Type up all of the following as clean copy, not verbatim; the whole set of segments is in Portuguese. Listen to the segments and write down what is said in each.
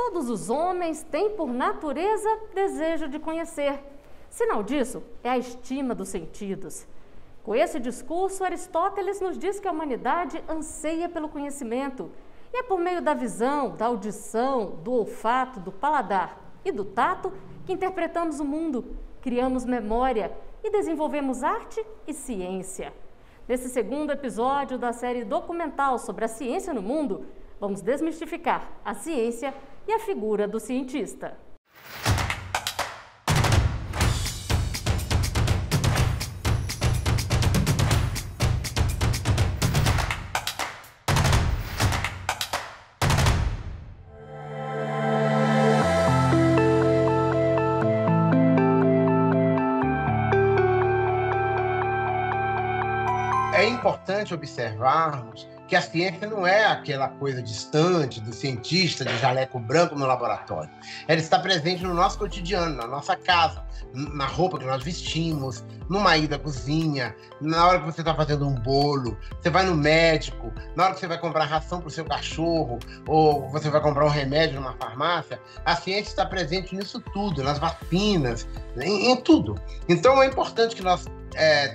Todos os homens têm, por natureza, desejo de conhecer. Sinal disso é a estima dos sentidos. Com esse discurso, Aristóteles nos diz que a humanidade anseia pelo conhecimento. E é por meio da visão, da audição, do olfato, do paladar e do tato que interpretamos o mundo, criamos memória e desenvolvemos arte e ciência. Nesse segundo episódio da série documental sobre a ciência no mundo, vamos desmistificar a ciência e a figura do cientista. É importante observarmos que a ciência não é aquela coisa distante do cientista de jaleco branco no laboratório. Ela está presente no nosso cotidiano, na nossa casa, na roupa que nós vestimos, numa ida à cozinha, na hora que você está fazendo um bolo, você vai no médico, na hora que você vai comprar ração para o seu cachorro, ou você vai comprar um remédio numa farmácia, a ciência está presente nisso tudo, nas vacinas, em tudo. Então é importante que nós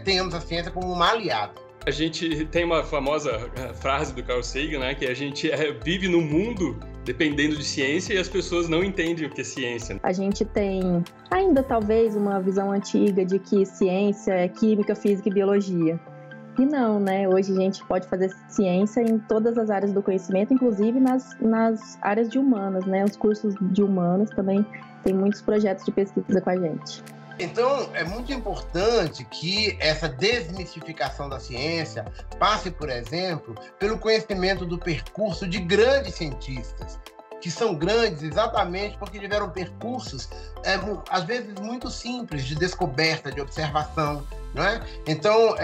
tenhamos a ciência como uma aliada. A gente tem uma famosa frase do Carl Sagan, né, que a gente vive num mundo dependendo de ciência e as pessoas não entendem o que é ciência. A gente tem ainda talvez uma visão antiga de que ciência é química, física e biologia. E não, né? Hoje a gente pode fazer ciência em todas as áreas do conhecimento, inclusive nas áreas de humanas, né? Os cursos de humanas também tem muitos projetos de pesquisa com a gente. Então, é muito importante que essa desmistificação da ciência passe, por exemplo, pelo conhecimento do percurso de grandes cientistas, que são grandes exatamente porque tiveram percursos, às vezes, muito simples, de descoberta, de observação, não é? Então,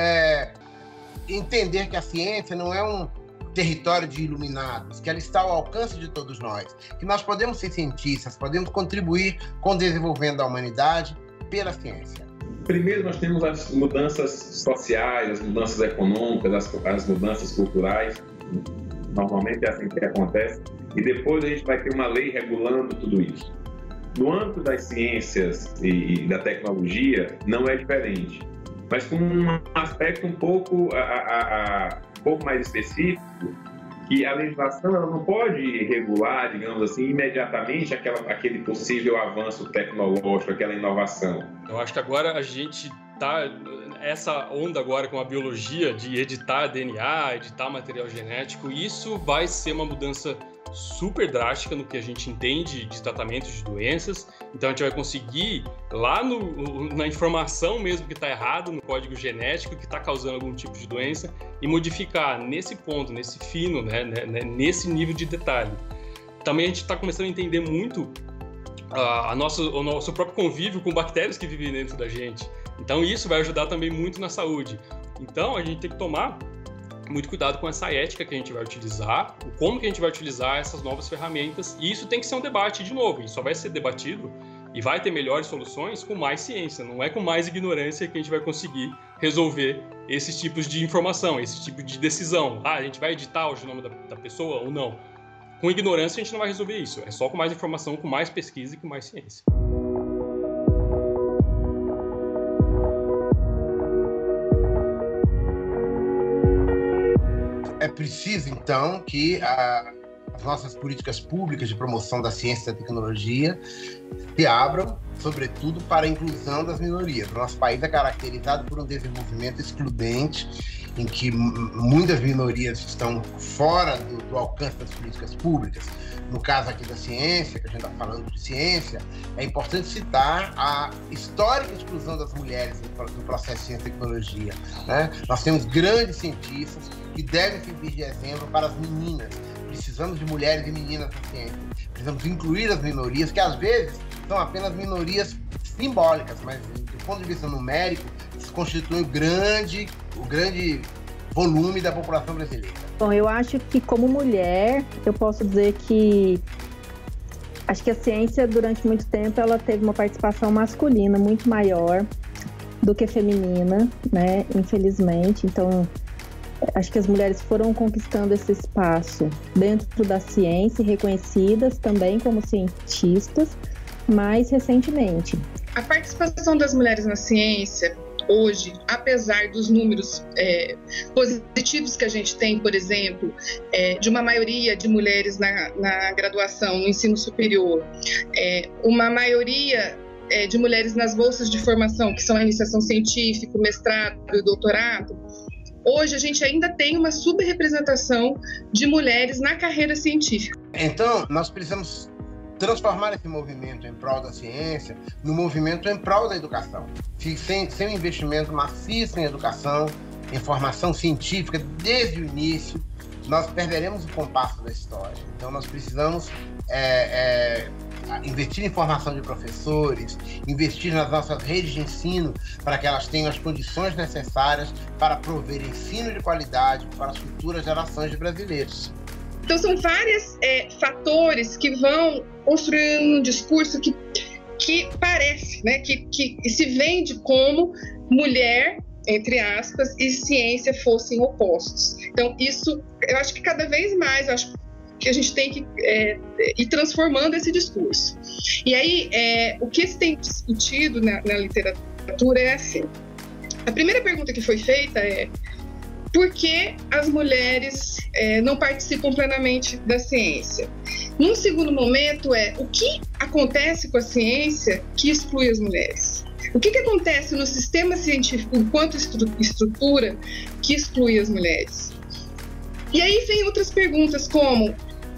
entender que a ciência não é um território de iluminados, que ela está ao alcance de todos nós, que nós podemos ser cientistas, podemos contribuir com o desenvolvimento da humanidade pela ciência. Primeiro nós temos as mudanças sociais, as mudanças econômicas, as mudanças culturais, normalmente é assim que acontece, e depois a gente vai ter uma lei regulando tudo isso. No âmbito das ciências e da tecnologia não é diferente, mas com um aspecto um pouco mais específico, que a legislação ela não pode regular, digamos assim, imediatamente aquele possível avanço tecnológico, aquela inovação. Eu acho que agora a gente está essa onda agora com a biologia de editar DNA, editar material genético, isso vai ser uma mudança super drástica no que a gente entende de tratamento de doenças. Então a gente vai conseguir lá na informação mesmo que está errado, no código genético que está causando algum tipo de doença e modificar nesse ponto, nesse fino, né, nesse nível de detalhe. Também a gente está começando a entender muito o nosso próprio convívio com bactérias que vivem dentro da gente. Então isso vai ajudar também muito na saúde. Então a gente tem que tomar muito cuidado com essa ética que a gente vai utilizar, como que a gente vai utilizar essas novas ferramentas, e isso tem que ser um debate de novo, e só vai ser debatido e vai ter melhores soluções com mais ciência, não é com mais ignorância que a gente vai conseguir resolver esses tipos de informação, esse tipo de decisão. A gente vai editar o genoma da pessoa ou não? Com ignorância a gente não vai resolver isso, é só com mais informação, com mais pesquisa e com mais ciência. É preciso, então, que as nossas políticas públicas de promoção da ciência e da tecnologia se abram, sobretudo, para a inclusão das minorias. O nosso país é caracterizado por um desenvolvimento excludente, em que muitas minorias estão fora do alcance das políticas públicas. No caso aqui da ciência, que a gente está falando de ciência, é importante citar a histórica exclusão das mulheres no processo de ciência e tecnologia, né? Nós temos grandes cientistas que devem servir de exemplo para as meninas. Precisamos de mulheres e meninas na ciência. Precisamos incluir as minorias, que às vezes são apenas minorias simbólicas, mas do ponto de vista numérico, constituem o grande volume da população brasileira. Bom, eu acho que como mulher, eu posso dizer que acho que a ciência durante muito tempo ela teve uma participação masculina muito maior do que feminina, né? Infelizmente. Então, Acho que as mulheres foram conquistando esse espaço dentro da ciência, reconhecidas também como cientistas, mais recentemente. A participação das mulheres na ciência, hoje, apesar dos números positivos que a gente tem, por exemplo, de uma maioria de mulheres na graduação, no ensino superior, uma maioria de mulheres nas bolsas de formação, que são a iniciação científica, o mestrado e o doutorado, hoje a gente ainda tem uma subrepresentação de mulheres na carreira científica. Então, nós precisamos transformar esse movimento em prol da ciência no movimento em prol da educação. Sem um investimento maciço em educação, em formação científica desde o início, nós perderemos o compasso da história. Então, nós precisamos investir em formação de professores, investir nas nossas redes de ensino para que elas tenham as condições necessárias para prover ensino de qualidade para as futuras gerações de brasileiros. Então, são vários fatores que vão construindo um discurso que parece, né, que se vende como mulher, entre aspas, e ciência fossem opostos. Então, isso, eu acho que cada vez mais, eu acho que a gente tem que ir transformando esse discurso. E aí, o que se tem discutido na literatura é assim. A primeira pergunta que foi feita é: por que as mulheres não participam plenamente da ciência? Num segundo momento o que acontece com a ciência que exclui as mulheres? O que acontece no sistema científico enquanto estrutura que exclui as mulheres? E aí vem outras perguntas como,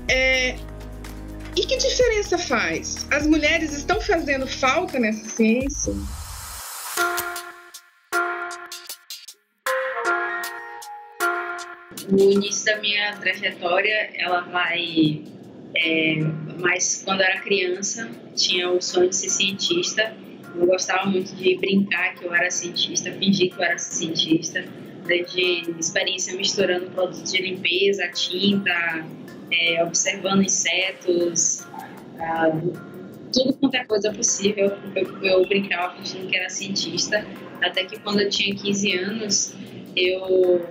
e que diferença faz? As mulheres estão fazendo falta nessa ciência? O início da minha trajetória, ela vai... mas quando eu era criança, tinha o sonho de ser cientista. Eu gostava muito de brincar que eu era cientista, fingir que eu era cientista, de experiência misturando produtos de limpeza, tinta, observando insetos, tudo quanto é coisa possível. Eu brincava fingindo que era cientista, até que quando eu tinha 15 anos, eu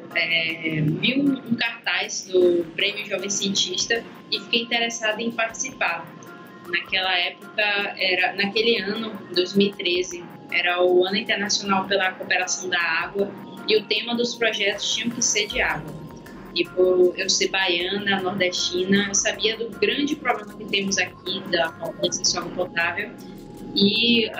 vi um cartaz do Prêmio Jovem Cientista e fiquei interessada em participar. Naquela época, naquele ano, 2013, era o Ano Internacional pela Cooperação da Água e o tema dos projetos tinha que ser de água. E por eu ser baiana, nordestina, eu sabia do grande problema que temos aqui da falta de acesso à água potável. E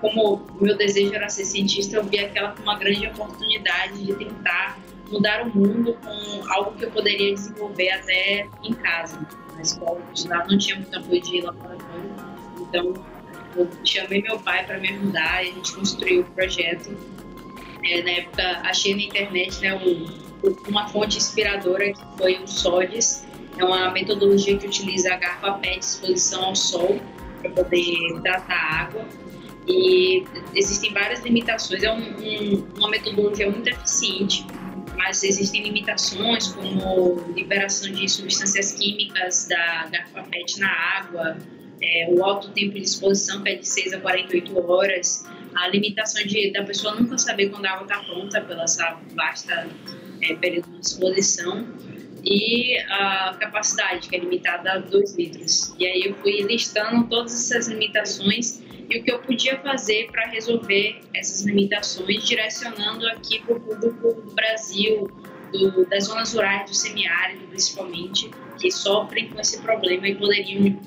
como o meu desejo era ser cientista, eu vi aquela como uma grande oportunidade de tentar mudar o mundo com algo que eu poderia desenvolver até em casa. Na escola que eu estudava não tinha muito apoio de laboratório, então eu chamei meu pai para me ajudar e a gente construiu o projeto. Na época achei na internet, né, uma fonte inspiradora que foi o SODES. É uma metodologia que utiliza a garrafa PET, exposição ao sol, para poder tratar a água, e existem várias limitações. É uma metodologia muito eficiente, mas existem limitações como liberação de substâncias químicas da garrafa PET na água, o alto tempo de exposição, que é de 6 a 48 horas, a limitação da pessoa nunca saber quando a água está pronta pela essa vasta período de exposição, e a capacidade, que é limitada a 2 litros. E aí eu fui listando todas essas limitações e o que eu podia fazer para resolver essas limitações, direcionando aqui para o público do Brasil, das zonas rurais, do semiárido principalmente, que sofrem com esse problema e poderiam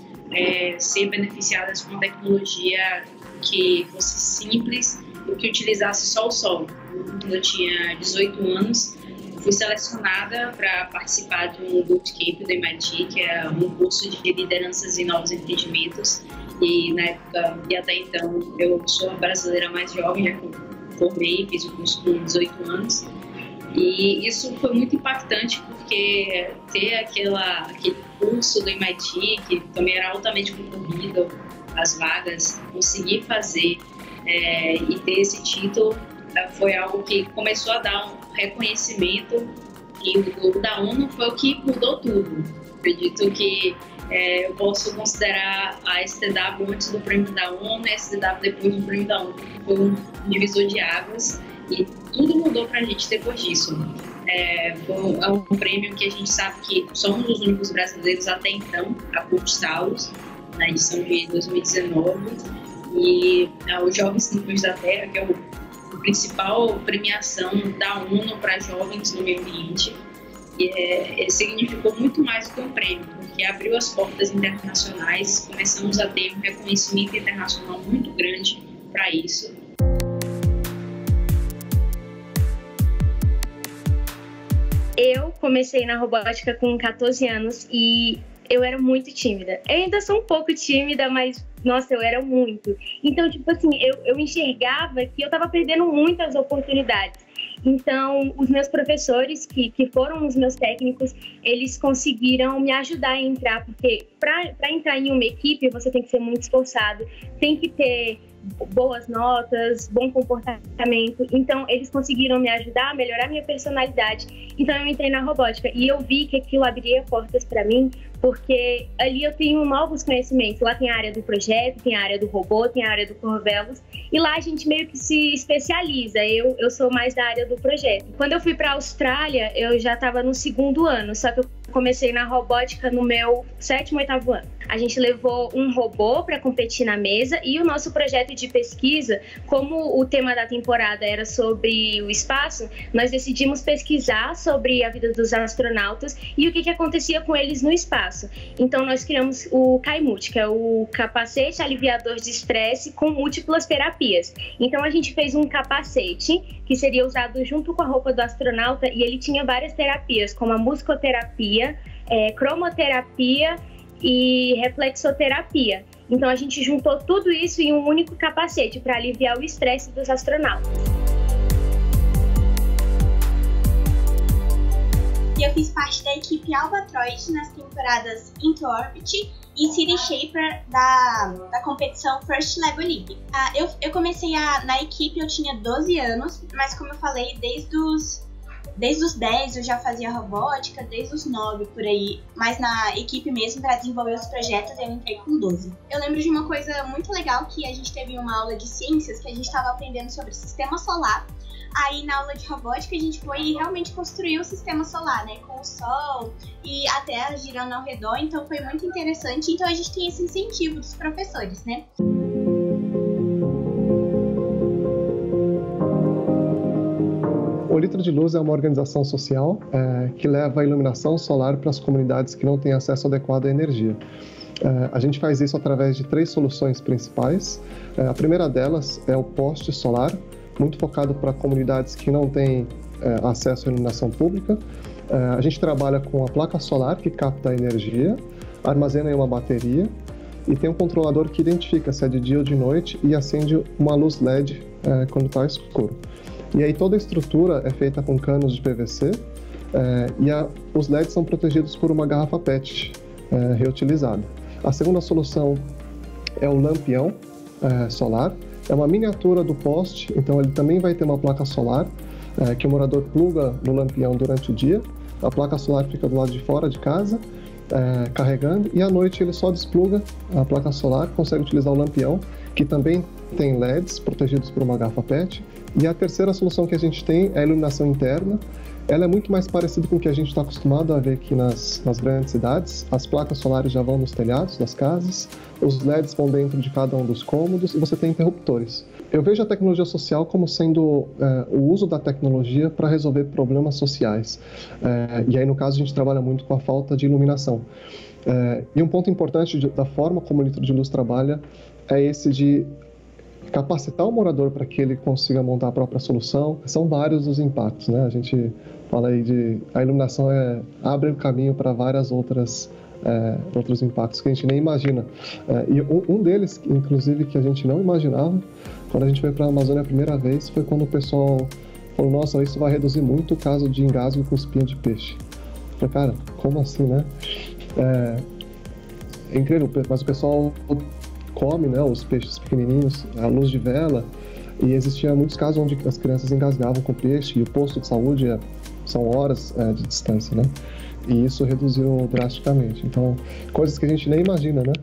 ser beneficiadas com tecnologia que fosse simples e que utilizasse só o sol. Quando eu tinha 18 anos, fui selecionada para participar de um bootcamp do MIT, que é um curso de lideranças e novos empreendimentos. E na época, e até então, eu sou a brasileira mais jovem, já que eu formei, fiz o curso com 18 anos. E isso foi muito impactante, porque ter aquele curso do MIT, que também era altamente concorrido, as vagas, conseguir fazer e ter esse título, foi algo que começou a dar um reconhecimento, e o da ONU foi o que mudou tudo. Acredito que eu posso considerar a STW antes do prêmio da ONU e a STW depois do prêmio da ONU, foi um divisor de águas, e tudo mudou para a gente depois disso. É um prêmio que a gente sabe que somos os únicos brasileiros até então a conquistá-los, na edição de 2019. E o Jovens Núcleos da Terra, que é a principal premiação da ONU para jovens no meio ambiente, ele significou muito mais do que um prêmio, porque abriu as portas internacionais, começamos a ter um reconhecimento internacional muito grande para isso. Eu comecei na robótica com 14 anos e eu era muito tímida. Eu ainda sou um pouco tímida, mas, nossa, eu era muito. Então, tipo assim, eu enxergava que eu estava perdendo muitas oportunidades. Então, os meus professores, que foram os meus técnicos, eles conseguiram me ajudar a entrar, porque para entrar em uma equipe, você tem que ser muito esforçado, tem que ter boas notas, bom comportamento. Então, eles conseguiram me ajudar a melhorar minha personalidade. Então, eu entrei na robótica e eu vi que aquilo abria portas para mim, porque ali eu tenho novos conhecimentos. Lá tem a área do projeto, tem a área do robô, tem a área do Corvelos, e lá a gente meio que se especializa. Eu sou mais da área do projeto. Quando eu fui para a Austrália, eu já estava no 2º ano, só que eu comecei na robótica no meu 7º, 8º ano. A gente levou um robô para competir na mesa e o nosso projeto de pesquisa, como o tema da temporada era sobre o espaço, nós decidimos pesquisar sobre a vida dos astronautas e o que acontecia com eles no espaço. Então nós criamos o CAIMUT, que é o capacete aliviador de estresse com múltiplas terapias. Então a gente fez um capacete que seria usado junto com a roupa do astronauta e ele tinha várias terapias, como a musicoterapia, cromoterapia e reflexoterapia. Então a gente juntou tudo isso em um único capacete para aliviar o estresse dos astronautas. E eu fiz parte da equipe Albatroid nas temporadas Into Orbit e City Shaper da competição First Lego League. Eu comecei na equipe, eu tinha 12 anos, mas como eu falei, desde os 10 eu já fazia robótica, desde os 9 por aí, mas na equipe mesmo para desenvolver os projetos eu entrei com 12. Eu lembro de uma coisa muito legal que a gente teve uma aula de ciências que a gente estava aprendendo sobre o sistema solar. Aí na aula de robótica a gente foi e realmente construiu o sistema solar, né, com o Sol e a Terra girando ao redor, então foi muito interessante. Então a gente tem esse incentivo dos professores, né? O Litro de Luz é uma organização social que leva a iluminação solar para as comunidades que não têm acesso adequado à energia. A gente faz isso através de 3 soluções principais. A primeira delas é o poste solar, muito focado para comunidades que não têm acesso à iluminação pública. A gente trabalha com a placa solar que capta a energia, armazena em uma bateria e tem um controlador que identifica se é de dia ou de noite e acende uma luz LED quando está escuro. E aí toda a estrutura é feita com canos de PVC e os LEDs são protegidos por uma garrafa PET reutilizada. A segunda solução é o lampião solar. É uma miniatura do poste, então ele também vai ter uma placa solar que o morador pluga no lampião durante o dia. A placa solar fica do lado de fora de casa, carregando, e à noite ele só despluga a placa solar, consegue utilizar o lampião, que também tem LEDs protegidos por uma garrafa PET. E a terceira solução que a gente tem é a iluminação interna. Ela é muito mais parecida com o que a gente está acostumado a ver aqui nas grandes cidades. As placas solares já vão nos telhados das casas, os LEDs vão dentro de cada um dos cômodos e você tem interruptores. Eu vejo a tecnologia social como sendo o uso da tecnologia para resolver problemas sociais. E aí, no caso, a gente trabalha muito com a falta de iluminação. E um ponto importante da forma como o Litro de Luz trabalha é esse de capacitar o morador para que ele consiga montar a própria solução. São vários os impactos, né? A gente fala aí a iluminação abre o caminho para várias outros impactos que a gente nem imagina. E um deles, inclusive, que a gente não imaginava, quando a gente foi para a Amazônia a primeira vez, foi quando o pessoal falou, nossa, isso vai reduzir muito o caso de engasgo com espinha de peixe. Eu falei, cara, como assim, né? É incrível, mas o pessoal come, né, os peixes pequenininhos à luz de vela, e existiam muitos casos onde as crianças engasgavam com peixe e o posto de saúde são horas de distância, né? E isso reduziu drasticamente. Então, coisas que a gente nem imagina, né?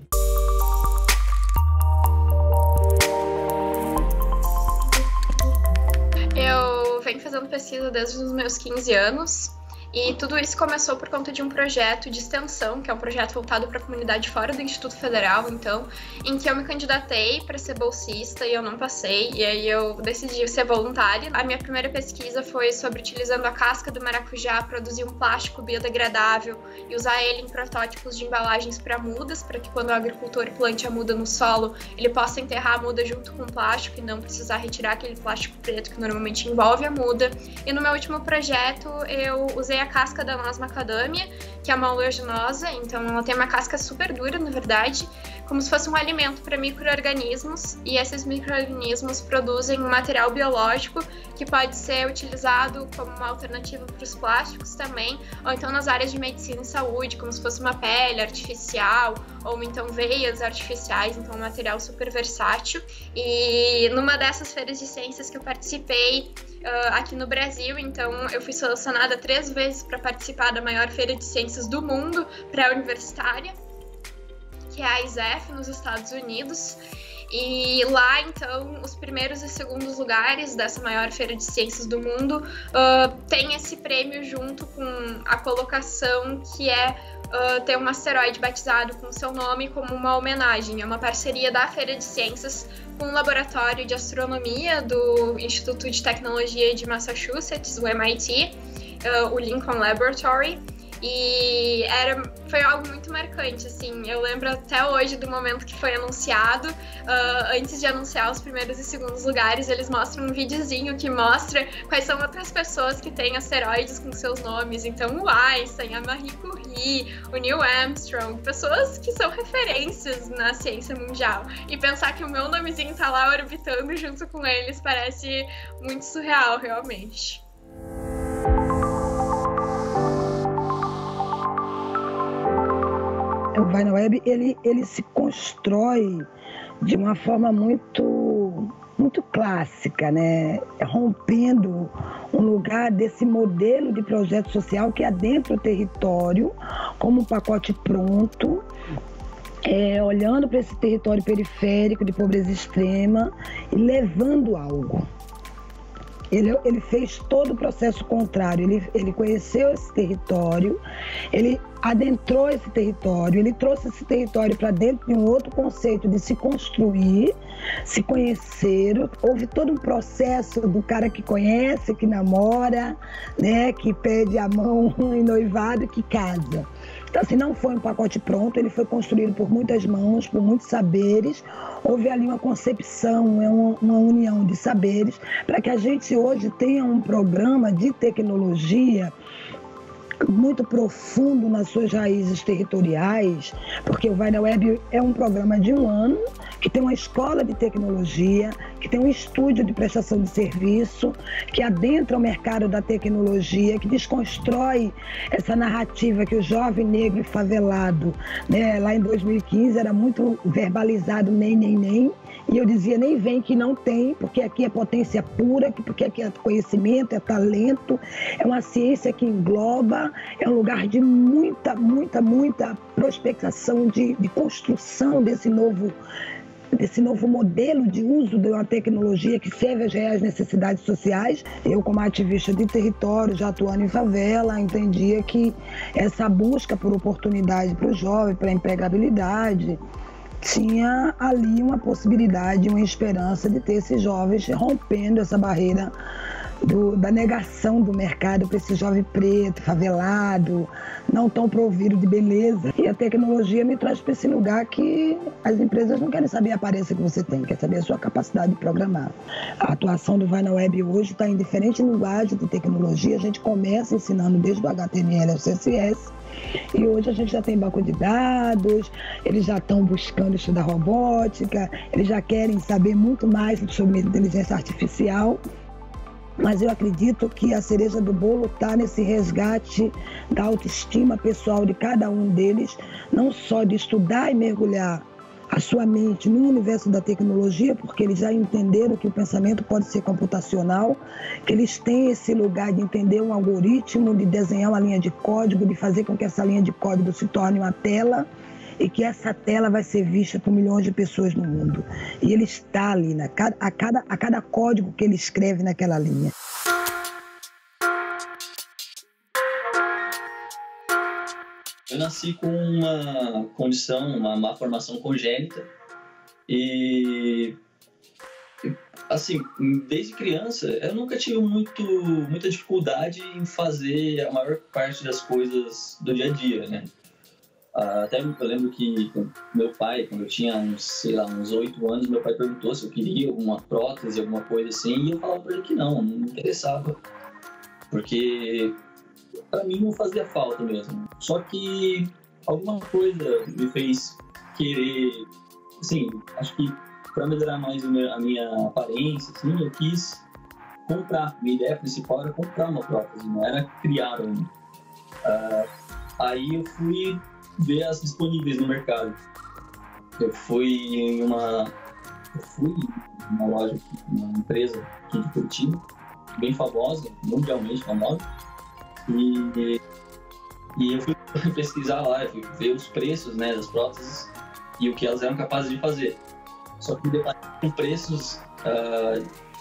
Eu venho fazendo pesquisa desde os meus 15 anos. E tudo isso começou por conta de um projeto de extensão, que é um projeto voltado para a comunidade fora do Instituto Federal, então, em que eu me candidatei para ser bolsista e eu não passei, e aí eu decidi ser voluntária. A minha primeira pesquisa foi sobre utilizando a casca do maracujá, produzir um plástico biodegradável e usar ele em protótipos de embalagens para mudas, para que quando o agricultor plante a muda no solo, ele possa enterrar a muda junto com o plástico e não precisar retirar aquele plástico preto que normalmente envolve a muda. E no meu último projeto, eu usei a casca da noz macadâmia, que é uma oleaginosa, então ela tem uma casca super dura, na verdade, como se fosse um alimento para micro-organismos, e esses micro-organismos produzem um material biológico que pode ser utilizado como uma alternativa para os plásticos também, ou então nas áreas de medicina e saúde, como se fosse uma pele artificial, ou então veias artificiais, então um material super versátil. E numa dessas feiras de ciências que eu participei, aqui no Brasil, então eu fui selecionada 3 vezes para participar da maior feira de ciências do mundo pré-universitária, que é a ISEF, nos Estados Unidos. E lá, então, os primeiros e segundos lugares dessa maior feira de ciências do mundo tem esse prêmio junto com a colocação, que é ter um asteroide batizado com seu nome como uma homenagem. É uma parceria da Feira de Ciências com um laboratório de astronomia do Instituto de Tecnologia de Massachusetts, o MIT, o Lincoln Laboratory. E foi algo muito marcante, assim. Eu lembro até hoje do momento que foi anunciado. Antes de anunciar os primeiros e segundos lugares, eles mostram um videozinho que mostra quais são outras pessoas que têm asteroides com seus nomes. Então, o Einstein, a Marie Curie, o Neil Armstrong, pessoas que são referências na ciência mundial. E pensar que o meu nomezinho tá lá orbitando junto com eles parece muito surreal, realmente. O ViNaWeb, ele se constrói de uma forma muito clássica, né? Rompendo um lugar desse modelo de projeto social que adentra o território como um pacote pronto, olhando para esse território periférico de pobreza extrema e levando algo. Ele fez todo o processo contrário, ele conheceu esse território, ele adentrou esse território, ele trouxe esse território para dentro de um outro conceito de se construir, se conhecer. Houve todo um processo do cara que conhece, que namora, né, que pede a mão em noivado, que casa. Então, assim, não foi um pacote pronto, ele foi construído por muitas mãos, por muitos saberes. Houve ali uma concepção, uma união de saberes, para que a gente hoje tenha um programa de tecnologia muito profundo nas suas raízes territoriais, porque o ViNaWeb é um programa de 1 ano, que tem uma escola de tecnologia, que tem um estúdio de prestação de serviço, que adentra o mercado da tecnologia, que desconstrói essa narrativa que o jovem negro e favelado, né, lá em 2015 era muito verbalizado, nem, e eu dizia, nem vem que não tem, porque aqui é potência pura, porque aqui é conhecimento, é talento, é uma ciência que engloba, é um lugar de muita prospectação, de construção desse novo modelo de uso de uma tecnologia que serve às reais necessidades sociais. Eu, como ativista de território, já atuando em favela, entendia que essa busca por oportunidade para o jovem, para a empregabilidade, tinha ali uma possibilidade, uma esperança de ter esses jovens rompendo essa barreira da negação do mercado para esse jovem preto, favelado, não tão provido de beleza. E a tecnologia me traz para esse lugar que as empresas não querem saber a aparência que você tem, quer saber a sua capacidade de programar. A atuação do ViNaWeb hoje está em diferentes linguagens de tecnologia. A gente começa ensinando desde o HTML ao CSS, e hoje a gente já tem banco de dados, eles já estão buscando estudar robótica, eles já querem saber muito mais sobre inteligência artificial. Mas eu acredito que a cereja do bolo está nesse resgate da autoestima pessoal de cada um deles, não só de estudar e mergulhar a sua mente no universo da tecnologia, porque eles já entenderam que o pensamento pode ser computacional, que eles têm esse lugar de entender um algoritmo, de desenhar uma linha de código, de fazer com que essa linha de código se torne uma tela, e que essa tela vai ser vista por milhões de pessoas no mundo. E ele está ali, a cada código que ele escreve naquela linha. eu nasci com uma condição, uma má formação congênita e, assim, desde criança eu nunca tive muita dificuldade em fazer a maior parte das coisas do dia a dia, né? Até eu lembro que meu pai, quando eu tinha uns 8 anos, meu pai perguntou se eu queria alguma prótese, alguma coisa assim, e eu falava pra ele que não me interessava, porque pra mim não fazia falta mesmo. Só que alguma coisa me fez querer, assim, acho que pra melhorar mais a minha aparência, assim, eu quis comprar. Minha ideia principal era comprar uma prótese, não era criar uma. Aí eu fui ver as disponíveis no mercado. Eu fui em uma loja, uma empresa aqui de Curitiba, bem famosa, mundialmente famosa, e eu fui pesquisar lá, eu fui ver os preços, né, das próteses e o que elas eram capazes de fazer. Só que deparei com preços,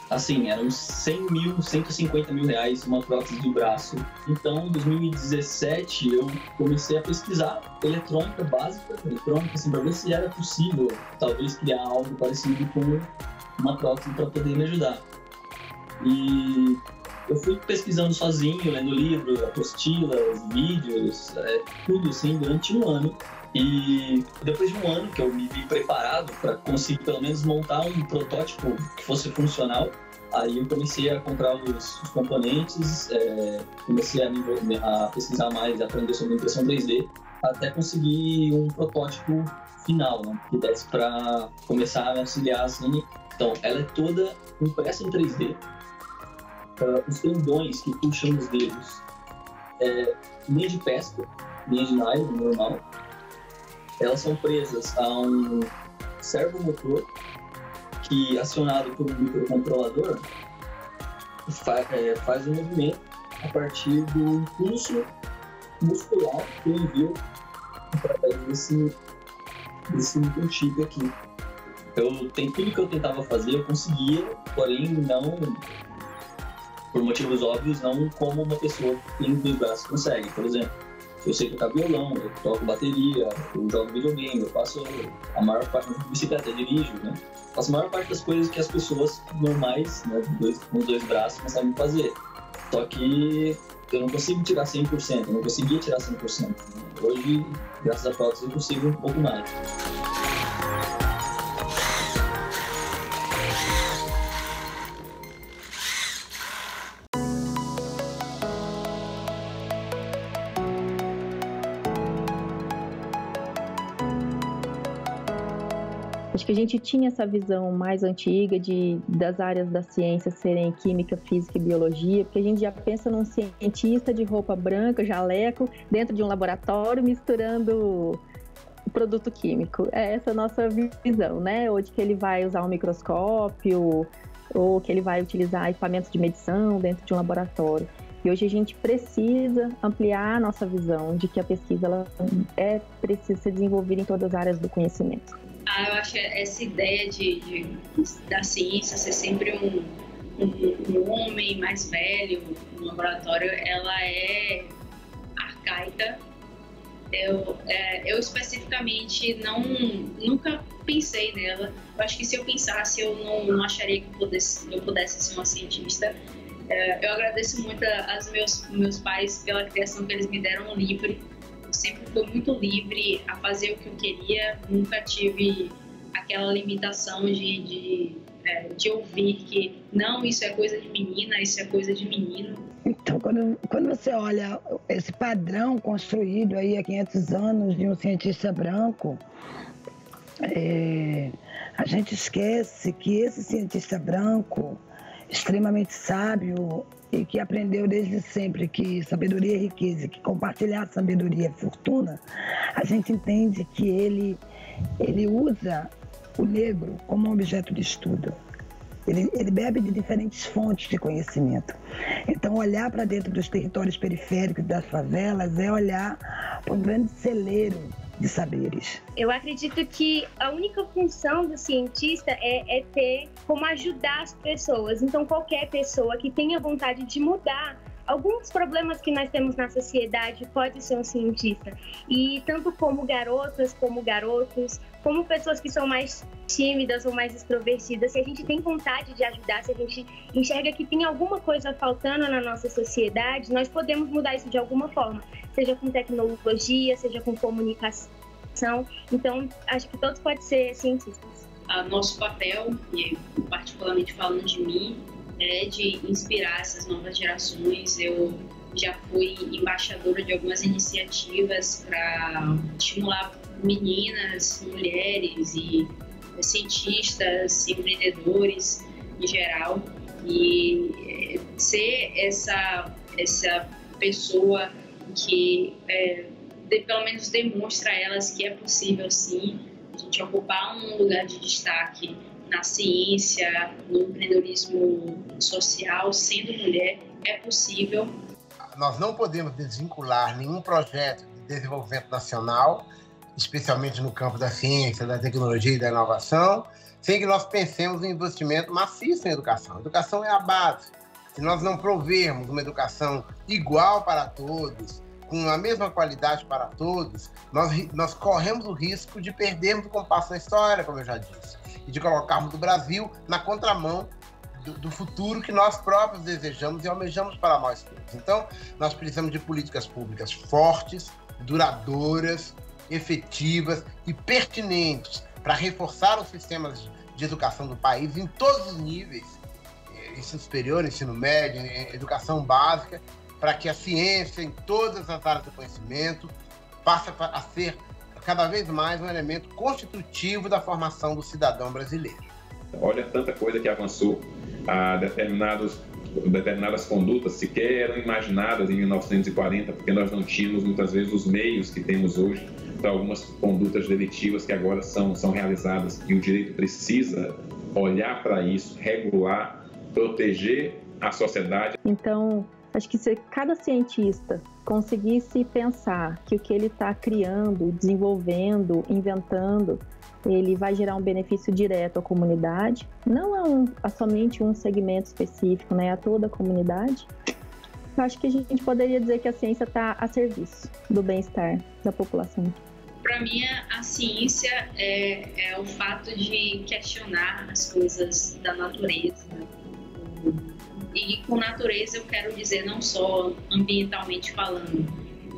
assim, eram 100 mil, 150 mil reais uma prótese de braço. Então, em 2017, eu comecei a pesquisar eletrônica básica, assim, para ver se era possível, talvez, criar algo parecido com uma prótese para poder me ajudar. E eu fui pesquisando sozinho, lendo livros, apostilas, vídeos, tudo assim, durante um ano. E depois de um ano que eu me vi preparado para conseguir pelo menos montar um protótipo que fosse funcional, aí eu comecei a comprar os componentes, comecei a pesquisar mais, a aprender sobre impressão 3D, até conseguir um protótipo final, né, que desse para começar a me auxiliar assim. Então, ela é toda impressa em 3D. Os tendões que puxam os dedos, linha de pesca, linha de nylon normal, elas são presas a um servomotor que, acionado por um microcontrolador, faz um movimento a partir do impulso muscular que eu envio através desse microchip aqui. Tudo que eu tentava fazer eu conseguia, porém não, por motivos óbvios, não como uma pessoa que tem 2 braços consegue. Por exemplo, eu sei tocar violão, eu toco bateria, eu jogo videogame, eu faço a maior parte da bicicleta, eu dirijo, né? Faço a maior parte das coisas que as pessoas normais, né, com os 2 braços, conseguem fazer. Só que eu não consigo tirar 100%, eu não conseguia tirar 100%. Hoje, graças à prótese, eu consigo um pouco mais. Acho que a gente tinha essa visão mais antiga das áreas da ciência serem química, física e biologia, porque a gente já pensa num cientista de roupa branca, jaleco, dentro de um laboratório, misturando produto químico. É essa a nossa visão, né? Ou de que ele vai usar um microscópio, ou que ele vai utilizar equipamentos de medição dentro de um laboratório. E hoje a gente precisa ampliar a nossa visão de que a pesquisa precisa ser desenvolvida em todas as áreas do conhecimento. Eu acho que essa ideia da ciência ser sempre um homem mais velho no laboratório, ela é arcaica. Eu especificamente nunca pensei nela. Eu acho que se eu pensasse, eu não acharia que eu pudesse ser uma cientista. Eu agradeço muito aos meus pais pela criação que eles me deram livre. Eu sempre fui muito livre a fazer o que eu queria, nunca tive aquela limitação de ouvir que não, isso é coisa de menina, isso é coisa de menino. Então, quando você olha esse padrão construído aí há 500 anos de um cientista branco, a gente esquece que esse cientista branco, extremamente sábio, e que aprendeu desde sempre que sabedoria é riqueza, que compartilhar sabedoria é fortuna, a gente entende que ele usa o negro como um objeto de estudo. Ele bebe de diferentes fontes de conhecimento. Então, olhar para dentro dos territórios periféricos das favelas é olhar para um grande celeiro de saberes. Eu acredito que a única função do cientista é ter como ajudar as pessoas. Então, qualquer pessoa que tenha vontade de mudar alguns problemas que nós temos na sociedade, pode ser um cientista. E tanto como garotas, como garotos, como pessoas que são mais tímidas ou mais extrovertidas, se a gente tem vontade de ajudar, se a gente enxerga que tem alguma coisa faltando na nossa sociedade, nós podemos mudar isso de alguma forma, seja com tecnologia, seja com comunicação. Então, acho que todos podem ser cientistas. Nosso papel, e particularmente falando de mim, é de inspirar essas novas gerações. Eu já fui embaixadora de algumas iniciativas para estimular meninas, mulheres e cientistas, empreendedores em geral, e ser essa pessoa que pelo menos demonstra a elas que é possível sim a gente ocupar um lugar de destaque na ciência, no empreendedorismo social, sendo mulher, é possível. Nós não podemos desvincular nenhum projeto de desenvolvimento nacional, especialmente no campo da ciência, da tecnologia e da inovação, sem que nós pensemos em investimento maciço em educação. A educação é a base. Se nós não provermos uma educação igual para todos, com a mesma qualidade para todos, nós corremos o risco de perdermos o compasso da história, como eu já disse, e de colocarmos o Brasil na contramão do futuro que nós próprios desejamos e almejamos para nós todos. Então, nós precisamos de políticas públicas fortes, duradouras, efetivas e pertinentes para reforçar os sistemas de educação do país em todos os níveis, ensino superior, ensino médio, educação básica, para que a ciência, em todas as áreas do conhecimento, passe a ser cada vez mais um elemento constitutivo da formação do cidadão brasileiro. Olha tanta coisa que avançou, determinadas condutas sequer eram imaginadas em 1940, porque nós não tínhamos muitas vezes os meios que temos hoje para algumas condutas delitivas que agora são realizadas, e o direito precisa olhar para isso, regular, proteger a sociedade. Então, acho que se cada cientista conseguisse pensar que o que ele está criando, desenvolvendo, inventando, ele vai gerar um benefício direto à comunidade, não a somente um segmento específico, né, a toda a comunidade, eu acho que a gente poderia dizer que a ciência está a serviço do bem-estar da população. Para mim, a ciência é o fato de questionar as coisas da natureza. E com natureza eu quero dizer não só ambientalmente falando,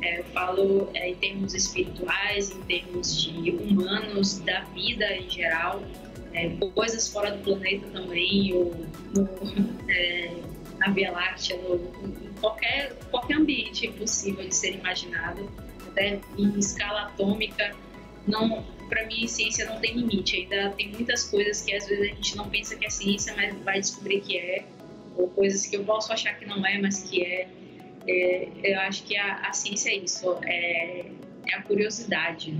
eu falo em termos espirituais, em termos de humanos, da vida em geral, coisas fora do planeta também, na Via Láctea, em qualquer ambiente possível de ser imaginado, até em escala atômica. Para mim, ciência não tem limite, ainda tem muitas coisas que às vezes a gente não pensa que é ciência, mas vai descobrir que é, ou coisas que eu posso achar que não é, mas que é. Eu acho que a ciência é isso, é a curiosidade,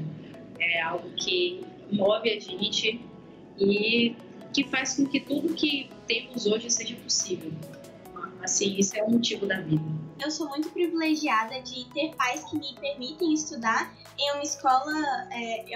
é algo que move a gente e que faz com que tudo que temos hoje seja possível. A ciência é o motivo da vida. Eu sou muito privilegiada de ter pais que me permitem estudar em uma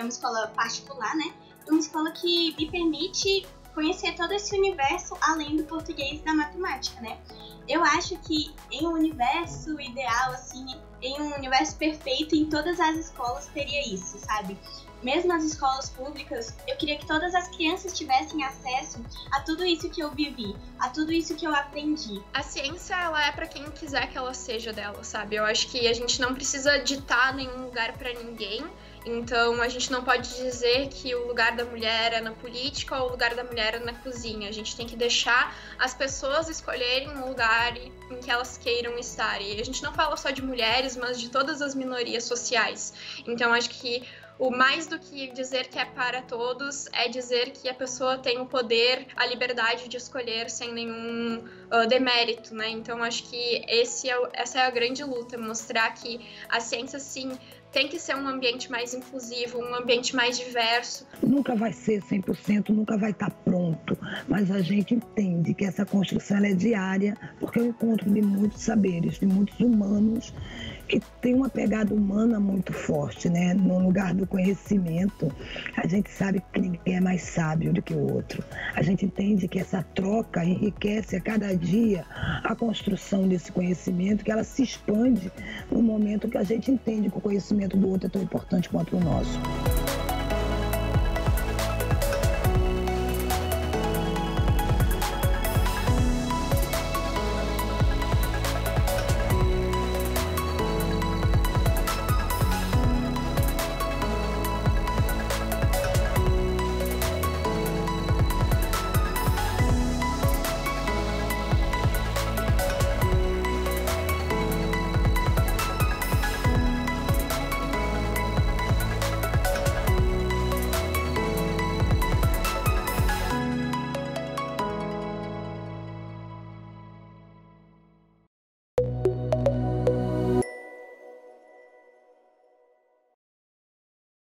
escola particular, né? Uma escola que me permite conhecer todo esse universo além do português e da matemática, né? Eu acho que em um universo ideal, assim, em um universo perfeito, em todas as escolas teria isso, sabe? Mesmo nas escolas públicas, eu queria que todas as crianças tivessem acesso a tudo isso que eu vivi, a tudo isso que eu aprendi. A ciência, ela é para quem quiser que ela seja dela, sabe? Eu acho que a gente não precisa ditar nenhum lugar para ninguém. Então, a gente não pode dizer que o lugar da mulher é na política ou o lugar da mulher é na cozinha. A gente tem que deixar as pessoas escolherem um lugar em que elas queiram estar. E a gente não fala só de mulheres, mas de todas as minorias sociais. Então, acho que o mais do que dizer que é para todos é dizer que a pessoa tem o poder, a liberdade de escolher sem nenhum demérito, né? Então, acho que essa é a grande luta, mostrar que a ciência, sim, tem que ser um ambiente mais inclusivo, um ambiente mais diverso. Nunca vai ser 100%, nunca vai estar pronto, mas a gente entende que essa construção é diária, porque é o encontro de muitos saberes, de muitos humanos que tem uma pegada humana muito forte, né? No lugar do conhecimento, a gente sabe que ninguém é mais sábio do que o outro. A gente entende que essa troca enriquece a cada dia a construção desse conhecimento, que ela se expande no momento que a gente entende que o conhecimento do outro é tão importante quanto o nosso.